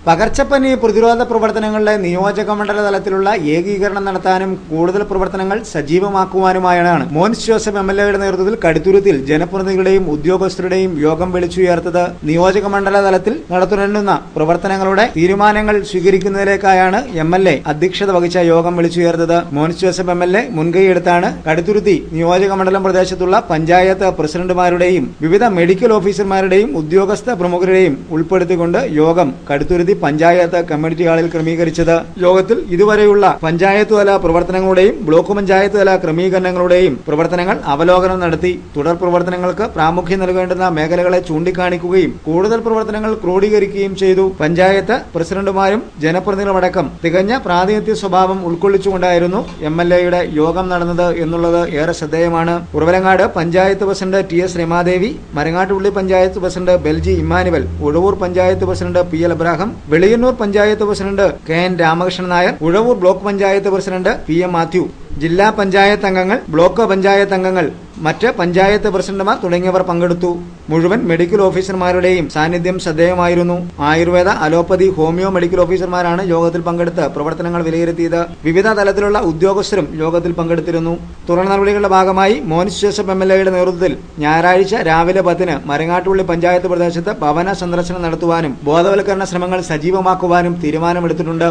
പകർച്ചപ്പനി പ്രതിരോധ പ്രവർത്തനങ്ങളുടെ നിയോജകമണ്ഡല തലത്തിലുള്ള ഏകീകരണം നടത്താനും കൂടുതൽ പ്രവർത്തനങ്ങൾ സജീവമാക്കുവാനുമായാണ് മോൻസ് ജോസഫ് എംഎൽഎയുടെ നേതൃത്വത്തിൽ കടുത്തുരുത്തിൽ ജനപ്രതിനിധികളുടെയും ഉദ്യോഗസ്ഥരുടെയും യോഗം വിളിച്ചുയർത്തത്. നിയോജകമണ്ഡല തലത്തിൽ നടത്തുന്ന പ്രവർത്തനങ്ങളുടെ തീരുമാനങ്ങൾ സ്വീകരിക്കുന്നതിലേക്കായാണ് എംഎൽഎ അധ്യക്ഷത വഹിച്ച യോഗം വിളിച്ചുയർത്തത്. മോൻസ് ജോസഫ് എംഎൽഎ മുൻകൈയെടുത്താണ് കടുത്തുരുത്തി നിയോജകമണ്ഡലം പ്രദേശത്തുള്ള പഞ്ചായത്ത് പ്രസിഡന്റുമാരുടെയും വിവിധ മെഡിക്കൽ ഓഫീസർമാരുടെയും ഉദ്യോഗസ്ഥ പ്രമുഖരുടെയും ഉൾപ്പെടുത്തിക്കൊണ്ട് യോഗം കടുത്തുരുത്തി പഞ്ചായത്ത് കമ്മ്യൂണിറ്റി ഹാളിൽ ക്രമീകരിച്ചത്. യോഗത്തിൽ ഇതുവരെയുള്ള പഞ്ചായത്ത് തല പ്രവർത്തനങ്ങളുടെയും ബ്ലോക്ക് പഞ്ചായത്ത് തല ക്രമീകരണങ്ങളുടെയും പ്രവർത്തനങ്ങൾ അവലോകനം നടത്തി. തുടർ പ്രവർത്തനങ്ങൾക്ക് പ്രാമുഖ്യം നൽകേണ്ടുന്ന മേഖലകളെ ചൂണ്ടിക്കാണിക്കുകയും കൂടുതൽ പ്രവർത്തനങ്ങൾ ക്രോഡീകരിക്കുകയും ചെയ്തു. പഞ്ചായത്ത് പ്രസിഡന്റുമാരും ജനപ്രതിനിധികളുമടക്കം തികഞ്ഞ പ്രാതിനിധ്യ സ്വഭാവം ഉൾക്കൊള്ളിച്ചുകൊണ്ടായിരുന്നു എംഎൽഎയുടെ യോഗം നടന്നത് എന്നുള്ളത് ഏറെ ശ്രദ്ധേയമാണ്. Uravalangad panchayat president T S. Ramadevi, Marangattupally panchayat president Belji Emmanuel, Uzhavoor panchayat president P L. Abraham, Veliyannoor panchayat president K N. Ramakrishnan Nair, Uzhavoor block panchayat president P M. Mathew, ജില്ലാ പഞ്ചായത്ത് അംഗങ്ങൾ, ബ്ലോക്ക് പഞ്ചായത്ത് അംഗങ്ങൾ, മറ്റ് പഞ്ചായത്ത് പ്രസിഡന്റുമാർ തുടങ്ങിയവർ പങ്കെടുത്തു. മുഴുവൻ മെഡിക്കൽ ഓഫീസർമാരുടെയും സാന്നിധ്യം ശ്രദ്ധേയമായിരുന്നു. ആയുർവേദ, അലോപ്പതി, ഹോമിയോ മെഡിക്കൽ ഓഫീസർമാരാണ് യോഗത്തിൽ പങ്കെടുത്ത് പ്രവർത്തനങ്ങൾ വിലയിരുത്തിയത്. വിവിധ തലത്തിലുള്ള ഉദ്യോഗസ്ഥരും യോഗത്തിൽ പങ്കെടുത്തിരുന്നു. തുടർ നടപടികളുടെ ഭാഗമായി മോൻസ് ജോസഫ് എംഎൽഎയുടെ നേതൃത്വത്തിൽ ഞായറാഴ്ച രാവിലെ 10-ന് മരങ്ങാട്ടുപള്ളി പഞ്ചായത്ത് പ്രദേശത്ത് ഭവന സന്ദർശനം നടത്തുവാനും ബോധവൽക്കരണ ശ്രമങ്ങൾ സജീവമാക്കുവാനും തീരുമാനമെടുത്തിട്ടുണ്ട്.